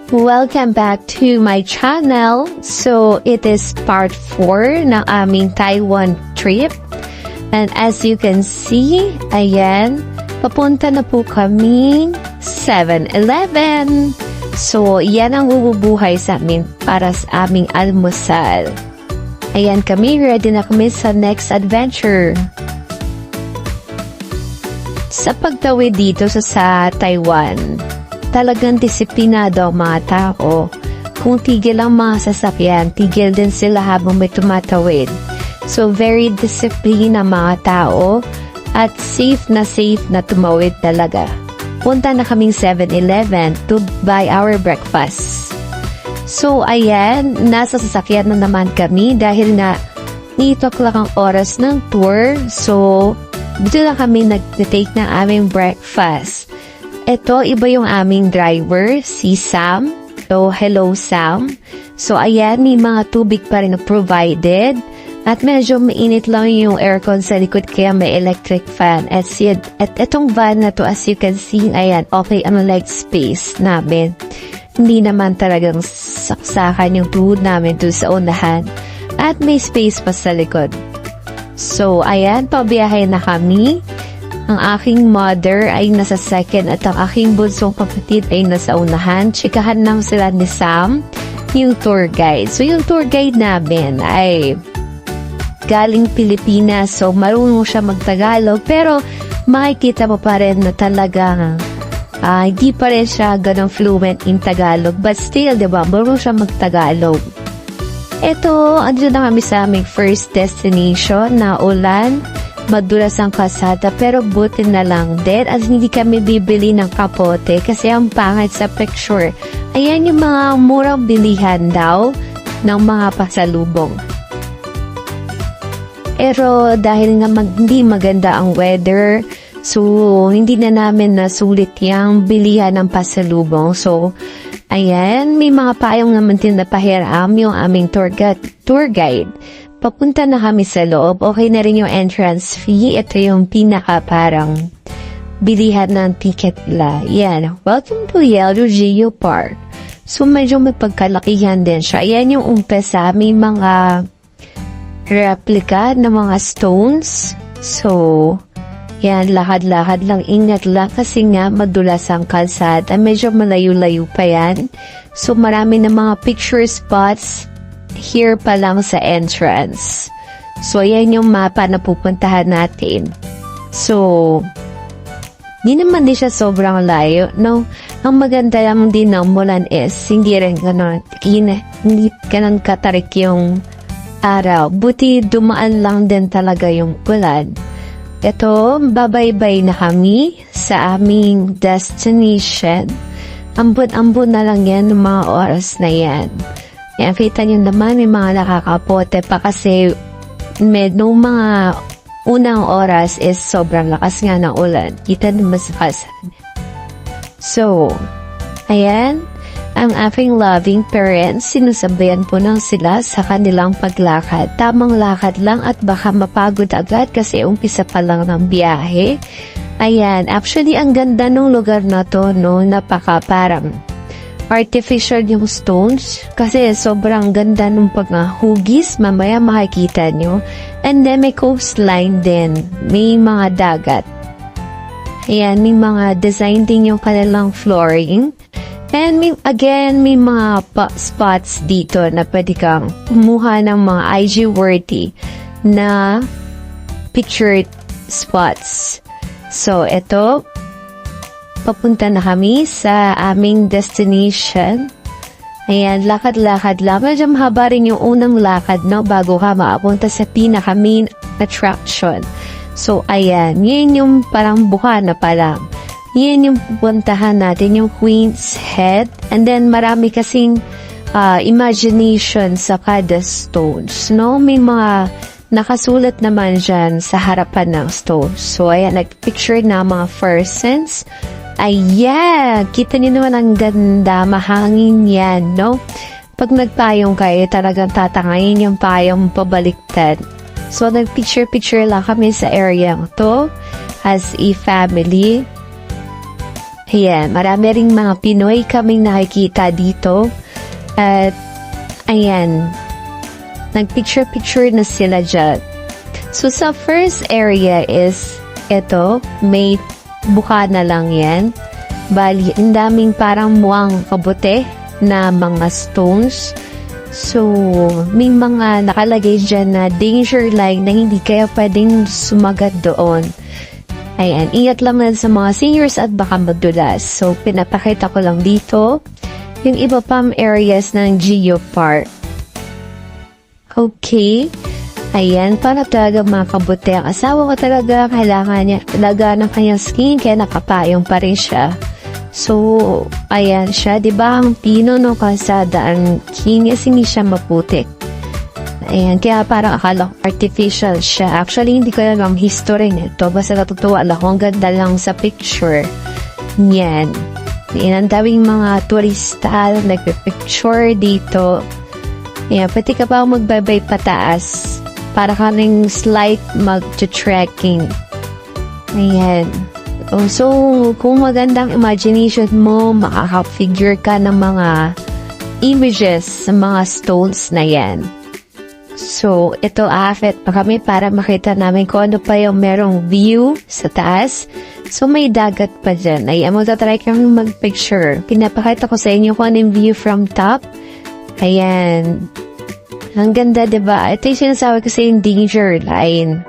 Welcome back to my channel. So, it is part 4 ng aming Taiwan trip. And as you can see, ayan, papunta na po kami 7-Eleven. So, yan ang bububuhay sa amin para sa aming almusal. Ayan kami, ready na kami sa next adventure. Sa pagtawid dito sa Taiwan, talagang disiplinado ang mga tao. Kung tigil ang mga sasakyan, tigil din sila habang may tumatawid. So, very disciplined ang mga tao at safe na tumawid talaga. Punta na kaming 7-Eleven to buy our breakfast. So, ayan, nasa sasakyan na naman kami dahil na 8 o'clock ang oras ng tour. So, dito na kami nag-take ng aming breakfast. Ito, iba yung aming driver, si Sam. So, hello Sam. So, ayan, may mga tubig pa rin na provided. At medyo mainit lang yung aircon sa likod kaya may electric fan. At itong van na to, as you can see, ayan, okay ang leg space namin. Hindi naman talagang saksakan yung tuhod namin doon sa unahan. At may space pa sa likod. So, ayan, pabiyahe na kami. Ang aking mother ay nasa second at ang aking bunsong kapatid ay nasa unahan. Chikahan lang sila ni Sam, yung tour guide. So, yung tour guide namin ay galing Pilipinas. So, marunong siya magtagalog. Pero, makikita mo pa rin na talagang hindi pa rin siya ganun fluent in Tagalog. But still, diba, marunong siya magtagalog. Ito, andun na kami sa aming first destination na ulan. Madulas ang kalsada pero buti na lang din at hindi kami bibili ng kapote kasi ang pangit sa picture. Ayan yung mga murang bilihan daw ng mga pasalubong. Pero dahil nga hindi maganda ang weather, so hindi na namin nasulit yung bilihan ng pasalubong. So, ayan, may mga payong naman din na pahiram yung aming tour guide. Papunta na kami sa loob. Okay na rin yung entrance fee. Ito yung pinaka parang bilihan ng ticket nila. Yan. Welcome to Yellow Geo Park. So, medyo may pagkalakihan din siya. Yan yung umpisa. May mga replica ng mga stones. So, yan. Lakad-lakad lang. Ingat lang kasi nga madulas ang kalsada. Medyo malayo-layo pa yan. So, marami na mga picture spots here pa lang sa entrance. So, ayan yung mapa na pupuntahan natin. So, di naman din siya sobrang layo. No? Ang maganda lang din ng Mulan is, hindi rin hindi ganun katarik yung araw. Buti dumaan lang din talaga yung ulan. Ito, babaybay na kami sa aming destination. Ambon-ambon na lang yan ng mga oras na yan. Yan, kita nyo naman, may mga nakakapote pa kasi nung mga unang oras is sobrang lakas nga ng ulan. Kita naman sa kalsada. So, ayan, ang aking loving parents, sinusabayan po nang sila sa kanilang paglakad. Tamang lakad lang at baka mapagod agad kasi umpisa pa lang ng biyahe. Ayan, actually, ang ganda ng lugar na to, no, napaka parang artificial yung stones kasi sobrang ganda ng paghugis, mamaya makikita nyo. And then may coastline din, may mga dagat. Ayan, may mga design din yung kanilang flooring. And may mga spots dito na pwede kang kumuha ng mga IG-worthy na picture spots. So, ito, papunta na kami sa aming destination. Ayan, lakad-lakad lang. Medyo mahaba rin yung unang lakad, no, bago ka makapunta sa pinaka-main attraction. So, ayan, yun yung parang buhana pa lang. Yan yung pupuntahan natin, yung Queen's Head. And then, marami kasing imagination sa kada stones, no? May mga nakasulat naman dyan sa harapan ng stones. So, ayan, nag-picture na mga persons. Ayan, kita niyo naman ang ganda, mahangin yan, no? Pag nagpayong kayo, talagang tatangayin yung payong pabaliktad. So, nag-picture-picture lang kami sa area to as a family. Ayan, marami ring mga Pinoy kaming nakikita dito. At, ayan, nagpicture-picture na sila dyan. So, sa first area is, ito, may buka na lang yan. Bali, ang daming parang muwang kabute na mga stones. So, may mga nakalagay dyan na danger line na hindi kaya pwedeng sumagat doon. Ayan, ingat lang na sa mga seniors at baka magdulas. So, pinapakita ko lang dito yung iba pang areas ng Geopark. Okay. Ayan, para talaga mga kabute. Ang asawa ko talaga, kailangan niya talaga ng kanyang skin, kaya nakapayong pa rin siya. So, ayan siya. Diba ang pino ng kalsada, ang kinis, hindi siya maputik. Ayan, kaya parang akala ko artificial siya. Actually, hindi ko alam ang history nito. Basta natutuwa lang kung ganda lang sa picture. Yan. Ayan, ang daming mga turista nagpipicture dito. Ayan, pati ka pa magbabay pataas. Para ka ng slight mag-trekking. Ayan. So, kung magandang imagination mo, makaka-figure ka ng mga images sa mga stones na yan. So, ito aafit pa kami para makita namin kung ano pa yung merong view sa taas. So, may dagat pa dyan. Ay, magtatry kami mag-picture. Pinapakita ko sa inyo kung ano yung view from top. Ayan. Ang ganda, diba? Ito yung sinasabi ko sa yung danger line.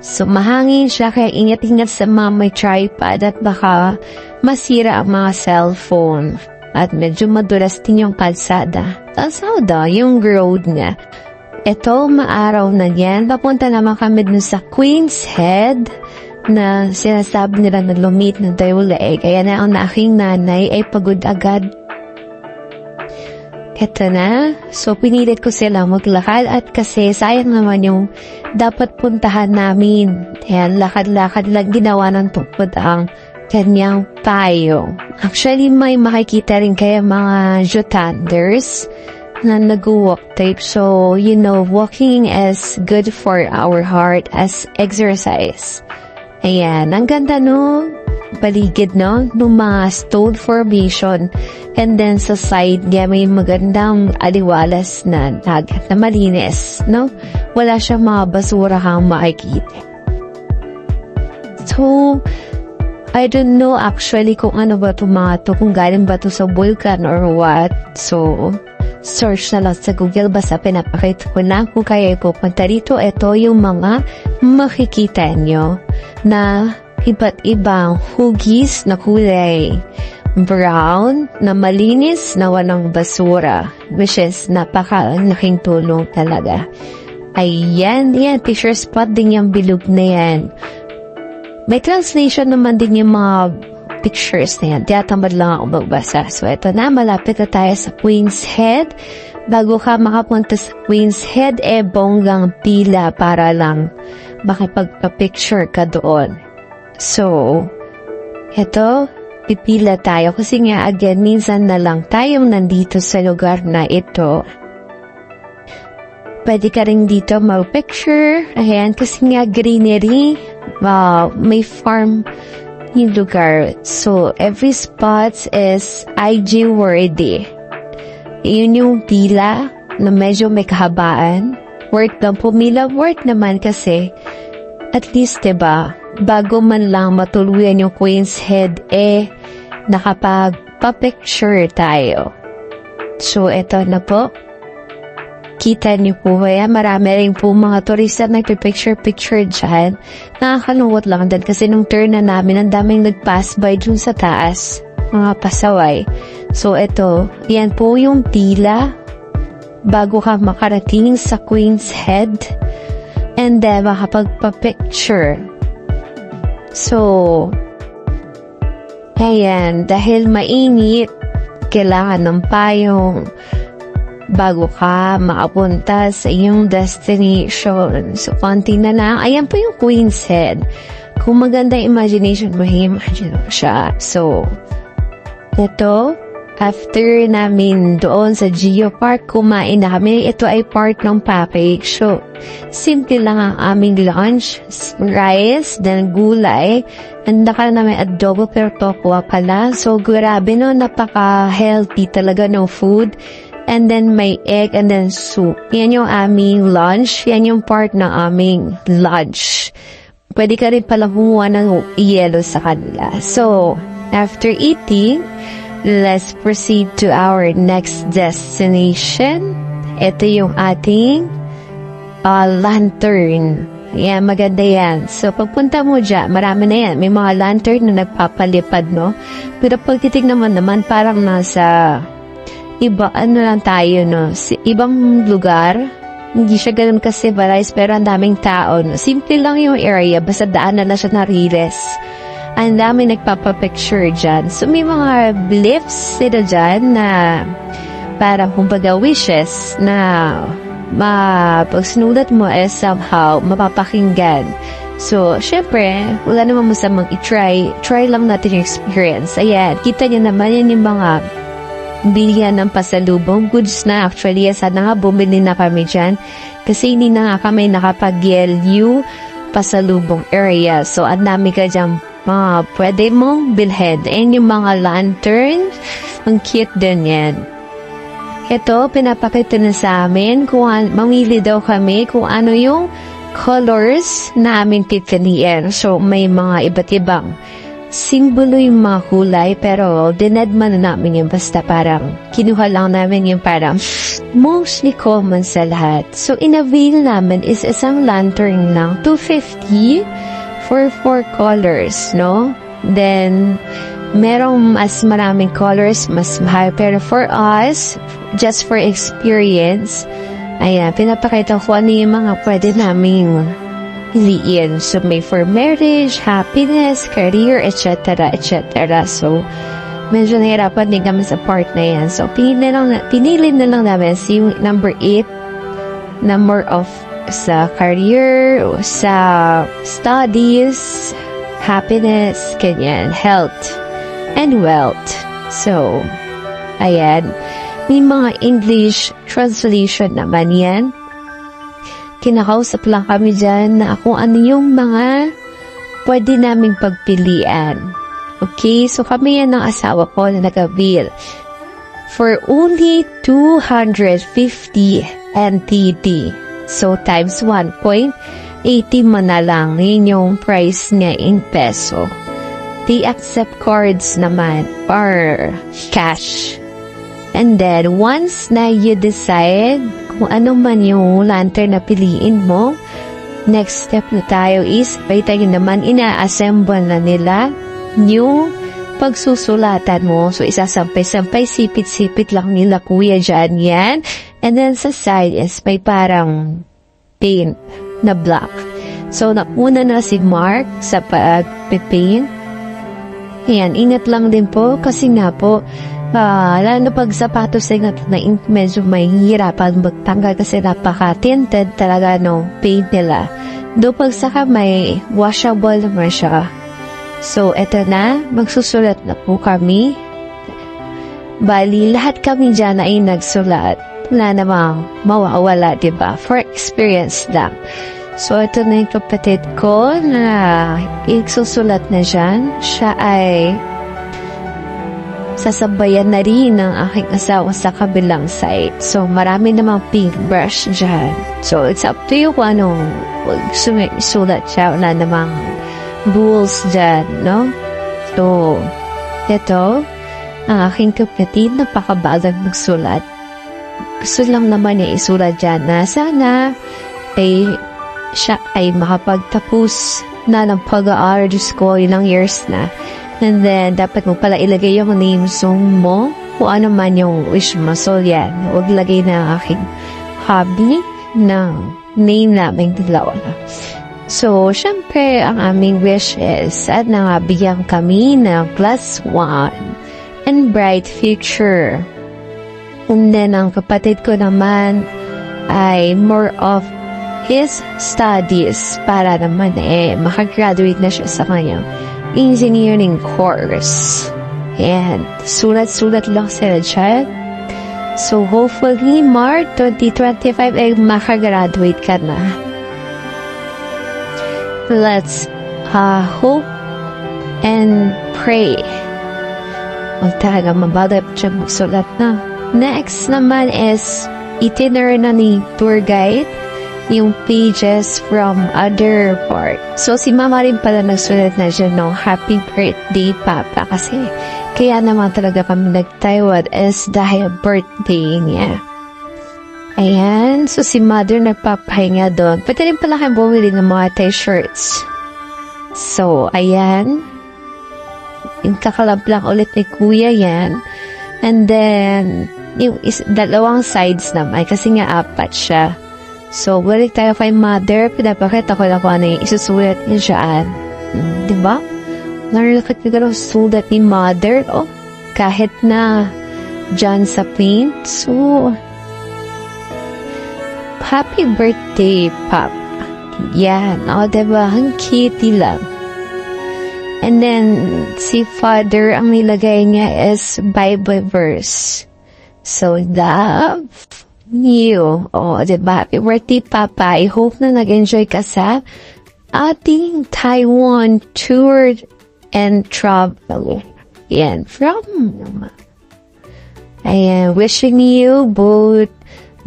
So, mahangin siya, kaya ingat-ingat sa mga may tripod at baka masira ang mga cellphone. At medyo madulas din yung kalsada. Kalsada, yung road niya. Ito, maaraw na yan. Papunta naman kami dun sa Queen's Head na sinasabi nila na lumit na dayuleeg. Kaya na ang aking nanay ay pagod agad. Ito na. So, pinilit ko sila maglakad at kasi sayang naman yung dapat puntahan namin. Ayan, lakad-lakad lang ginawa ng tupod ang kanyang payong. Actually, may makikita rin kaya mga Jutanders na nag-walk tape. So, you know, walking is good for our heart as exercise. Ayan, ang ganda no? Paligid no? Nung mga stone formation. And then sa side niya may magandang aliwalas na dagat na malinis, no? Wala siyang mga basura kang makikita. So, I don't know actually kung ano ba ito mga to, kung galing ba ito sa vulkan or what. So, search na lang sa Google, basta pinapakita ko na kung kaya pupunta rito. Ito yung mga makikita nyo na iba't ibang hugis na kulay. Brown na malinis na walang basura, which is napaka-laking tulong talaga. Ayan, yan, picture spot din yung bilog na yan. May translation naman din yung mga pictures na yan. Tiyatamad lang ako magbasa. So, ito na, malapit na tayo sa Queen's Head. Bago ka makapunta sa Queen's Head, bonggang pila para lang makipagpa-picture ka doon. So, ito, pipila tayo kasi nga, again, minsan na lang tayong nandito sa lugar na ito. Pwede ka rin dito mag-picture. Ayan, kasi nga greenery. May farm yung lugar. So, every spot is IG worthy. Yun yung pila na medyo may kahabaan. Worth lang pumila. Worth naman kasi at least, diba, bago man lang matuluyan yung Queen's Head, nakapagpa-picture tayo. So, eto na po. Kita niyo po kaya marami rin po mga turista na nagpipicture-picture dyan. Nakakalungkot lang din kasi nung turn na namin, ang daming nag-pass by dun sa taas. Mga pasaway. So, eto. Yan po yung pila bago ka makarating sa Queen's Head. And then, makapagpa-picture. So, ayan. Dahil mainit, kailangan ng payong bago ka makapunta sa iyong destination. So, konti na lang. Ayan po yung Queen's Head. Kung maganda imagination mo, imagine mo siya. So, ito, after namin doon sa Geopark, kumain na kami. Ito ay part ng package. So, simple lang ang aming lunch. Rice, then gulay. Handa ka namin adobo pero tokwa pala. So, grabe no, napaka-healthy talaga ng food. And then may egg and then soup. Yan yung aming lunch. Yan yung part ng aming lunch. Pwede ka rin pala kumuha ng yelo sa kanila. So, after eating, let's proceed to our next destination. Ito yung ating lantern. Yan, maganda yan. So, pagpunta mo dyan, marami na yan. May mga lantern na nagpapalipad, no? Pero pag titignan mo naman, parang nasa lang tayo, no? Ibang lugar. Hindi siya ganun ka-civilized, pero ang daming tao, no? Simple lang yung area, basta daan na siya na riles. Ang dami nagpapapicture dyan. So, may mga beliefs sila dyan na parang kumbaga wishes na pag sinulat mo somehow mapapakinggan. So, syempre, wala namang masamang i-try. Try lang natin yung experience. Ayan, kita niyo naman yan yung mga bilihan ng pasalubong. Goods na actually. Sana nga bumili na kami dyan. Kasi hindi na nga kami nakapag-LU pasalubong area. So, ang dami ka dyan pwede mong bilhin. And yung mga lanterns, ang cute din yan. Ito, pinapakita na sa amin kung mamili daw kami kung ano yung colors na aming pipiliin. So, may mga iba't ibang simbolo yung mga kulay, pero dinedman na namin yung basta parang kinuha lang namin yung parang mostly common sa lahat. So, in-avail namin is isang lantern lang, $250 for 4 colors, no? Then, merong mas maraming colors, mas mahal. Pero for us, just for experience, ayan, pinapakita ko ano yung mga pwede naming piliin. So, may for marriage, happiness, career, etc., etc. So, medyo nahirapan din kami sa part na yan. So, pinili na lang namin si number 8 na more of sa career, sa studies, happiness, ganyan, health, and wealth. So, ayan. May mga English translation naman yan. Kinakausap lang kami dyan na kung ano yung mga pwede naming pagpilian. Okay? So, kami yan ng asawa ko na nag-avail. For only 250 NTD. So, times 1.80 mo na lang. Yun yung price niya in peso. They accept cards naman or cash. And then, once na you decide kung ano man yung lantern na piliin mo, next step na tayo is, tayo naman, ina-assemble na nila yung pagsusulatan mo. So, isasampay-sampay, sipit-sipit lang nila kuya dyan yan. And then, sa side is may parang paint na black. So, nauna na si Mark sa pag-paint. Ayan, ingat lang din po kasi nga po, lalo pag sapatos na medyo may hirapan magtanggal kasi napaka-tinted talaga no paint nila. Do pag sa kamay, washable naman siya. So, eto na, magsusulat na po kami. Bali, lahat kami dyan ay nagsulat. Wala namang mawawala, diba? For experience lang. So, ito na yung kapatid ko na isusulat na dyan. Siya ay sasabayan na rin ng aking asawa sa kabilang side. So, marami namang pink brush dyan. So, it's up to you kung anong sulat siya. Wala namang rules dyan, no? So, ito, ang aking kapatid, napakabagal magsulat. Gusto lang naman niya isulat dyan na sana ay siya ay makapagtapos na ng pag-aaral ko ilang years na. And then, dapat mo pala ilagay yung name song mo kung ano man yung wish mo. So, yan. Huwag lagay na ang aking hobby ng name namin dalawa. So, syempre, ang aming wish is at nangabigyan kami ng +1 and bright future. And then, ang kapatid ko naman ay more of his studies para naman makagraduate na siya sa kanyang engineering course. And sulat-sulat lang sila dyan. So, hopefully, March 2025 ay makagraduate ka na. Let's hope and pray. Huwag talaga mabalap dyan magsulat na. Next naman is itinerary na ni tour guide yung pages from other part. So, si Mama rin pala nagsulat na siya, no? Happy birthday, Papa. Kasi, kaya naman talaga kami nag-Taiwan is dahil birthday niya. Ayan. So, si Mother nagpapahinga doon. Pwede rin pala kayo bumili ng mga t-shirts. So, ayan. Yung kakalab lang ulit ni Kuya yan. And then, yung dalawang sides naman. Kasi nga apat siya. So, balik tayo kay Mother. Pinapakita ko lang kung ano yung isusulat niya dyan. Diba? Narilakat niya gano'ng sulat ni Mother. Oh, kahit na dyan sa paint. So, happy birthday, Pop. Yan. O, diba? Ang kitty lang. And then, si Father, ang nilagay niya is Bible verse. So, love you. O, diba? Happy birthday, Papa. I hope na nag-enjoy ka sa ating Taiwan tour and travel. Yan. Ayan. Wishing you both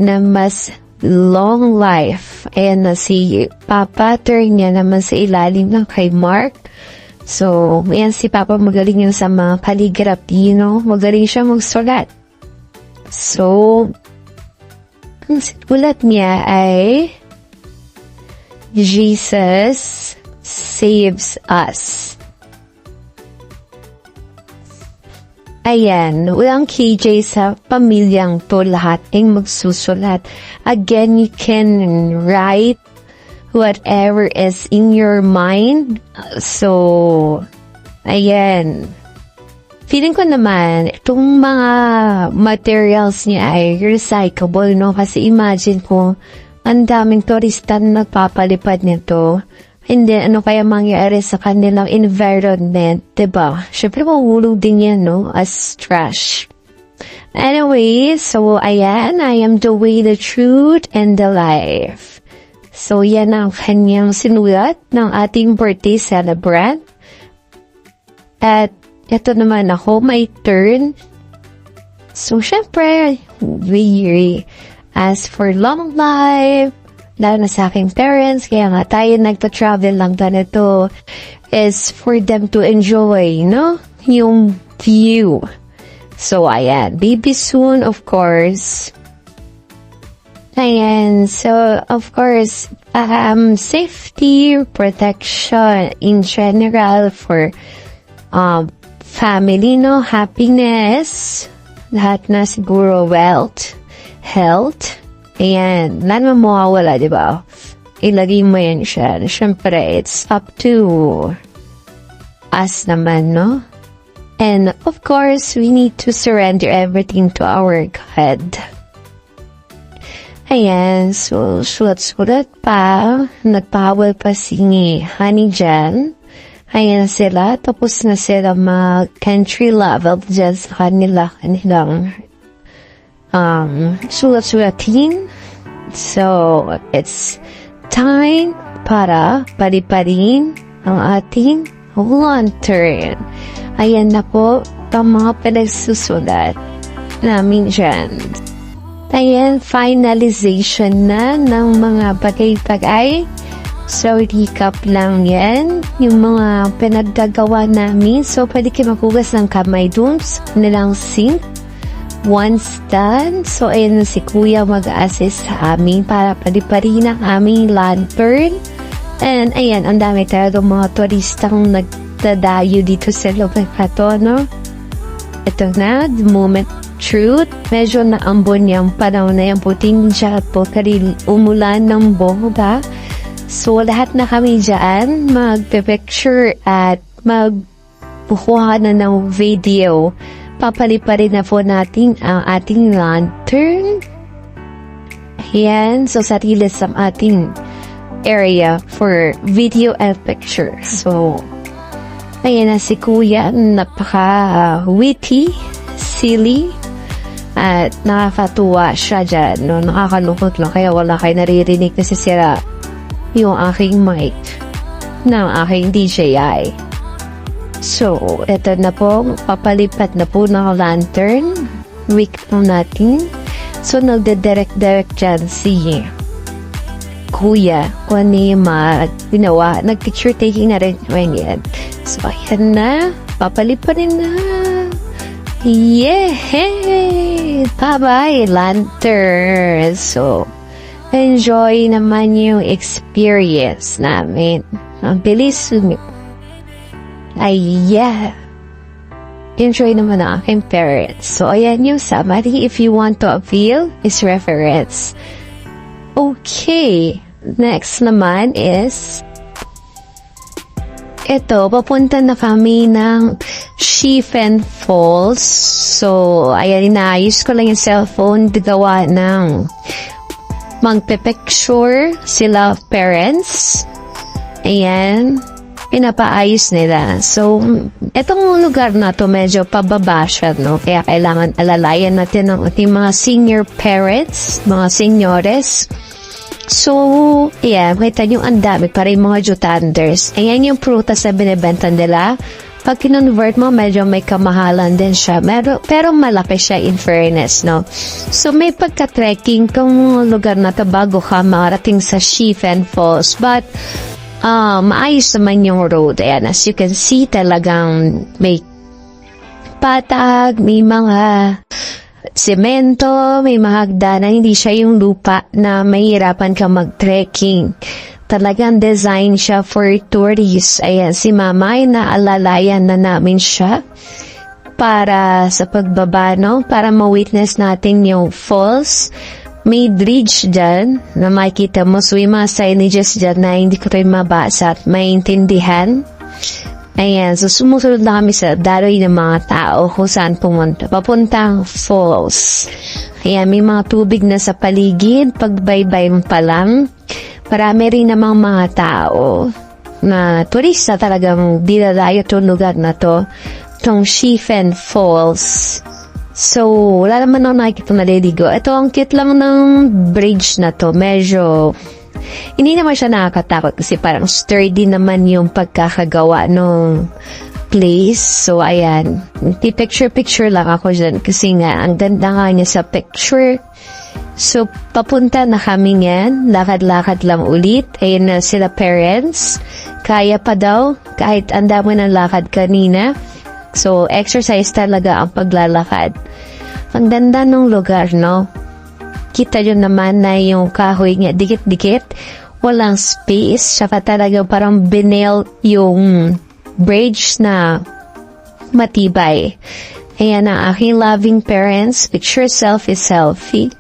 na mas long life. Ayan na si Papa. Turn niya naman sa ilalim ng kay Mark. So, ayan si Papa magaling yun sa mga calligraphy, you know? Magaling siya magsulat. So, ang sinulat niya ay Jesus saves us. Ayan, walang KJ sa pamilyang to, lahat ay magsusulat. Again, you can write whatever is in your mind. So, ayan. Feeling ko naman, itong mga materials niya ay recyclable, no? Kasi imagine ko, ang daming turista na nagpapalipad nito. And then, ano kaya mangyari sa kanilang environment, diba? Siyempre, mahulog din yan, no? As trash. Anyway, so, ayan, I am the way, the truth, and the life. So, yan ang kanyang sinulat ng ating birthday celebrant. At, ito naman ako, my turn. So, syempre, we ask for long life, lalo na sa aking parents, kaya nga tayo nagpa-travel lang ganito, is for them to enjoy, no? Yung view. So, ayan, baby soon, of course. Ayan, so, of course, safety, protection, in general, for, family, no? Happiness, lahat na siguro, wealth, health, ayan, wala naman mawawala, diba? Ilagay mo yan siya. Siyempre, it's up to us naman, no? And, of course, we need to surrender everything to our God. Ayan, so, sulat-sulat pa, nagpawal pa si Honey dyan. Ayan sila, tapos na sila mag-country level dyan sa kanilang sulat-sulatin. So, it's time para paliparin ang ating lantern. Ayan na po ang mga pinagsusulat namin dyan. Ayan, finalization na ng mga bagay-bagay. So, recap lang yan. Yung mga pinagdagawa namin. So, pwede kayo maghugas ng kamay dun sa nilang sink. Once done, so ayan na si Kuya mag-assist sa amin para paliparin ang aming lantern. And ayan, ang dami talaga mga turistang nagdadayo dito sa Lobacato, no? Ito na, the moment truth. Medyo naambon yung panahon na yung puting dyan po karil umulan ng bongga. So, lahat na kami dyan magpe-picture at magpukuha na ng video. Papaliparin na po natin ang ating lantern. Ayan. So, sarili sa ating area for video and picture. So, Ayan na si Kuya, napaka-witty, silly, at nakakatuwa siya dyan. No? Nakakalungkot lang, kaya wala kayo naririnig na sisira yung aking mic ng aking DJI. So, eto na po, papalipat na po ng lantern. Week po natin. So, nagdedirect dyan si Kuya kung ano yung ginawa. Nag-picture taking na rin yan. So, ayan na. Papaliparin na. Yay! Bye-bye, lantern. So, enjoy naman yung experience namin. Ang bilis ay yeah. Enjoy naman ang aking parents. So, ayan yung summary. If you want to appeal, is reference. Okay. Next naman is ito, papunta na kami ng Chifen Falls. So, ayan, inaayos ko lang yung cellphone. Gawa ng magpe-picture sila parents. Ayan. Pinapaayos nila. So, etong lugar na to medyo pababa siya, no? Kaya kailangan alalayan natin ang ating mga senior parents, mga seniores. So, yeah, kita nyo ang dami para yung mga jutanders. Ayan yung prutas na binibenta nila. Pag kinonvert mo, medyo may kamahalan din siya. Pero malaki siya in fairness, no? So, may pagka-trekking kung lugar na to bago ka marating sa Chifen Falls. But, maayos naman yung road. Ayan, as you can see, talagang may patag, may mga semento, may mga hagdanan. Hindi siya yung lupa na mahirapan ka mag-trekking. Talagang design siya for tourists. Ayan, si Mama ay naalalayan na namin siya para sa pagbaba, no? Para ma-witness natin yung falls. May bridge dyan na makikita mo. So, yung mga signages dyan na hindi ko rin mabasa at maintindihan. Ayan. So, sumusunod na kami sa daroy ng mga tao kung saan pumunta. Papuntang falls. Ayan. May mga tubig na sa paligid. Pagbaybay mo pa lang. Marami rin namang mga tao na turista talagang dinadayo itong lugar na to. Itong Chifen Falls. So, wala naman ako nakikita naliligo. Ito, ang cute lang ng bridge na to. Medyo, hindi naman siya nakakatakot kasi parang sturdy naman yung pagkakagawa ng place. So, ayan. Picture lang ako dyan kasi nga, ang ganda nga niya sa picture. So, papunta na kami yan. Lakad-lakad lang ulit. Ayan na sila parents. Kaya pa daw, kahit ang dami ng lakad kanina. So, exercise talaga ang paglalakad. Ang ganda ng lugar, no? Kita nyo naman na yung kahoy niya, dikit-dikit. Walang space. Saka talaga parang binail yung bridge na matibay. Ayan ang aking loving parents. Picture selfie.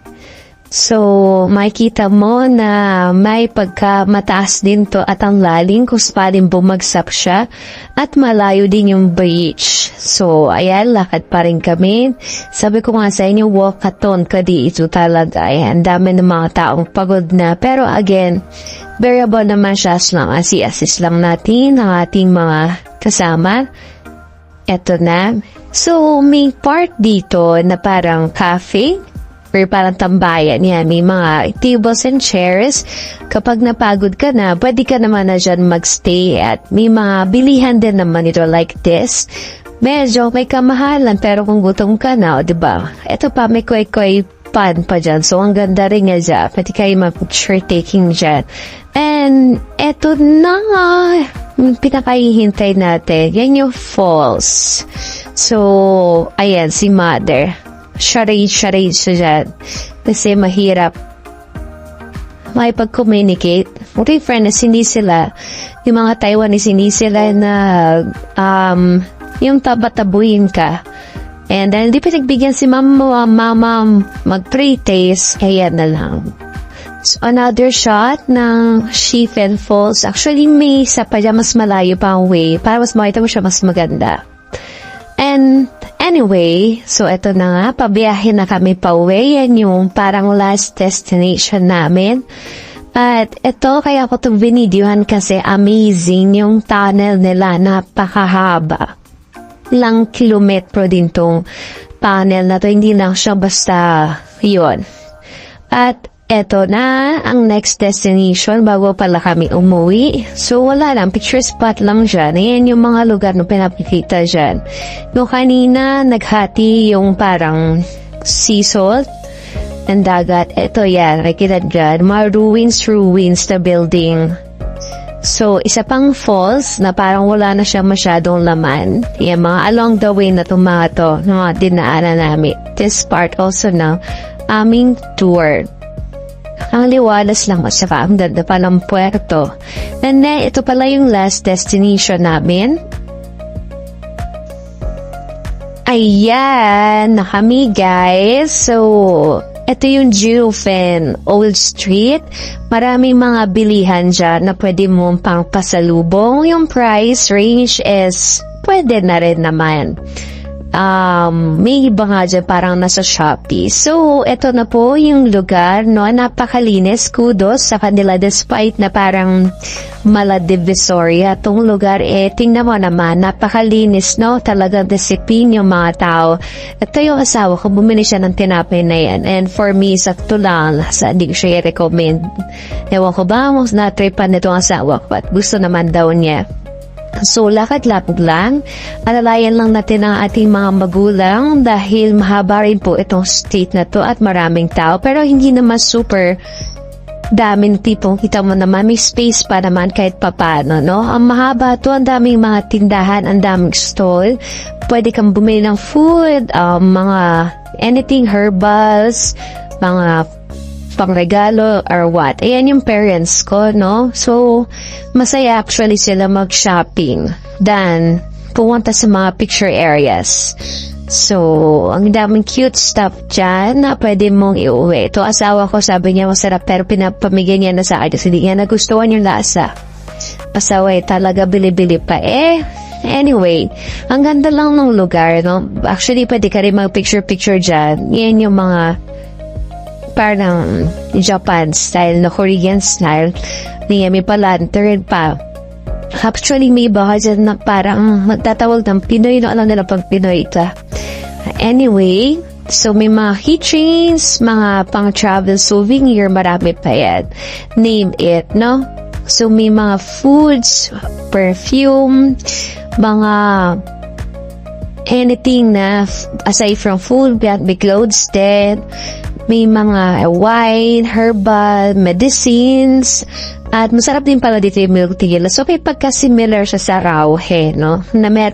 So, makikita mo na may pagka-mataas din to at ang lalim kung saan bumagsak siya at malayo din yung beach. So, ayan, lakad pa rin kami. Sabi ko nga sa inyo, walkathon ka dito talaga. Ayan, dami ng mga taong pagod na. Pero again, bearable naman siya as long as i-assist lang natin ang ating mga kasama. Eto na. So, may part dito na parang cafe. Or parang tambayan. Yan, may mga tables and chairs. Kapag napagod ka na, pwede ka naman na dyan magstay at may mga bilihan din naman ito like this. Medyo may kamahalan pero kung gutom ka na, diba? Ito pa, may koy-koy pan pa dyan. So, ang ganda rin nga dyan. Pwede kayo mag-picture taking dyan. And, eto na nga. Pinakahihintay natin. Yan yung falls. So, ayan, si Mother. Charade siya dyan. Kasi mahirap makipag-communicate. Okay, friends, hindi sila, yung mga Taiwanese, hindi sila na, yung tabatabuin ka. And then, di pa nagbigyan si mama mag-pre-taste, ayan na lang. So, another shot ng Chifen Falls. Actually, may isa pa dyan, mas malayo pa ang way. Para mas makita mo siya, mas maganda. And, anyway, so eto na nga, pabiyahe na kami pa uwi. Yan yung parang last destination namin. At ito, kaya ko itong binidyohan kasi amazing yung tunnel nila, napakahaba. Ilang kilometro din tong tunnel na to, hindi lang siya basta yun. At eto na ang next destination bago pala kami umuwi. So wala lang, picture spot lang dyan. Ayan yung mga lugar na pinapakita dyan. Yung kanina, naghati yung parang sea salt and dagat. Ito yan, nakikita dyan. Mga ruins na building. So, isa pang falls na parang wala na siya masyadong laman. Yan, mga along the way na tumato, mga dinaanan namin. This part also na aming tour. Ang liwalas lang at saka ang ganda pa ng puerto. And then, ito pala yung last destination namin. Ayan, na kami guys. So, ito yung Jiufen Old Street. Maraming mga bilihan dyan na pwede mong pang pasalubong. Yung price range is pwede na rin naman. May iba nga dyan parang nasa Shopee. So, ito na po yung lugar, no? Napakalinis, kudos sa kanila despite na parang mala-divisoria. Itong lugar, tingnan mo naman, napakalinis, no? Talagang disipin yung mga tao. Ito yung asawa ko, bumili siya ng tinapay na yan. And for me, sakto lang, hindi ko siya i-recommend. Ewan ko ba, na-tripan nitong asawa ko at gusto naman daw niya. So, lakad-lapog lang. Alalayan lang natin ang ating mga magulang dahil mahaba rin po itong state na to at maraming tao. Pero hindi naman super daming tipong kita mo naman. May space pa naman kahit papano, no? Ang mahaba to, ang daming mga tindahan, ang daming stall. Pwede kang bumili ng food, mga anything herbals, mga pangregalo or what. Ayan yung parents ko, no? So, masaya actually sila mag-shopping than pumunta sa mga picture areas. So, ang daming cute stuff dyan na pwede mong iuwi. Ito, asawa ko, sabi niya masarap pero pinapamigay niya na sa akin. Hindi niya nagustuhan yung lasa. Asawa, talaga bili-bili pa. Anyway, ang ganda lang ng lugar, no? Actually, pwede ka rin mag-picture-picture dyan. Yan yung mga parang Japan style na Korean style. May pa-lantern pa. Actually, may iba dyan na parang magtatawag ng Pinoy, no? Alam nila pag Pinoy ito. Anyway, so may mga keychains, mga pang-travel souvenir, marami pa yan. Name it, no? So may mga foods, perfume, mga anything na aside from food, may clothes din. May mga wine, herbal, medicines, at masarap din pala dito yung milk tea. So, may pagka-similar siya sa Rauhe, no?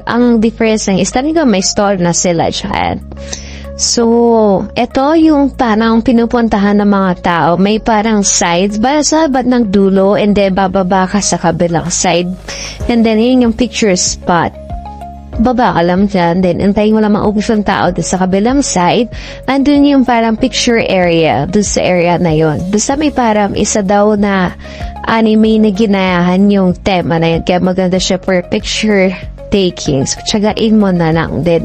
Ang difference ng is talaga may store na sila dyan. So, ito yung parang pinupuntahan ng mga tao. May parang sides, sa ba't ng dulo, and then bababa ka sa kabilang side. And then, yun yung picture spot. Baba ka lang dyan, then antayin mo lang maubos ng tao dun sa kabilang side, andun yung parang picture area, dun sa area na yun. Basta may parang isa daw na anime na ginayahan yung tema na yun, kaya maganda siya for picture taking. So, tsagain mo na lang din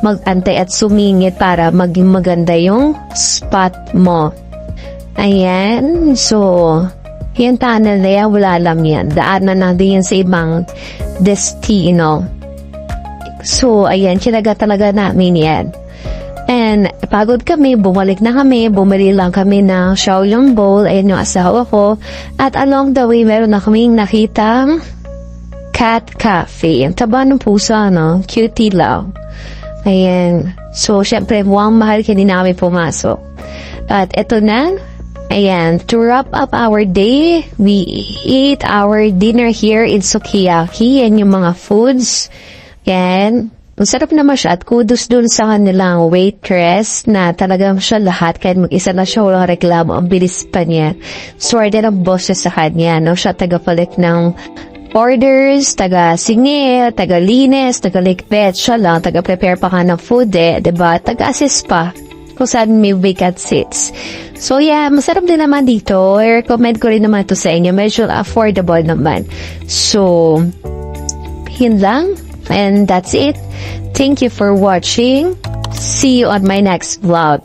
mag-antay at sumingit para maging maganda yung spot mo. Ayan, so yung tunnel na yan, wala lang yan. Daanan na din yan sa ibang destino. So, ayan, sinaga talaga namin yan. And, pagod kami, bumalik na kami, bumili lang kami ng Shaolong Bowl, ayan yung asawa ko. At along the way, meron na kaming nakitang cat cafe. Ang taba ng pusa, no? Cutie lang. Ayan. So, syempre, mukhang mahal kaya din namin pumasok. At eto na, ayan, to wrap up our day, we ate our dinner here in Sukiyaki. Yan yung mga foods. Yan. Masarap naman siya at kudos dun sa kanilang waitress na talagang siya lahat kahit mag-isa na siya walang reklamo. Ang bilis pa niya. Swerte ng boss sa kanya. No? Siya taga-palit ng orders, taga-singil, taga-linis, taga-likpet. Siya lang, taga-prepare pa ka ng food diba? Taga-assist pa kung saan may vacant seats. So yeah, masarap din naman dito. I-recommend ko rin naman ito sa inyo. Medyo affordable naman. So, yun lang. And that's it. Thank you for watching. See you on my next vlog.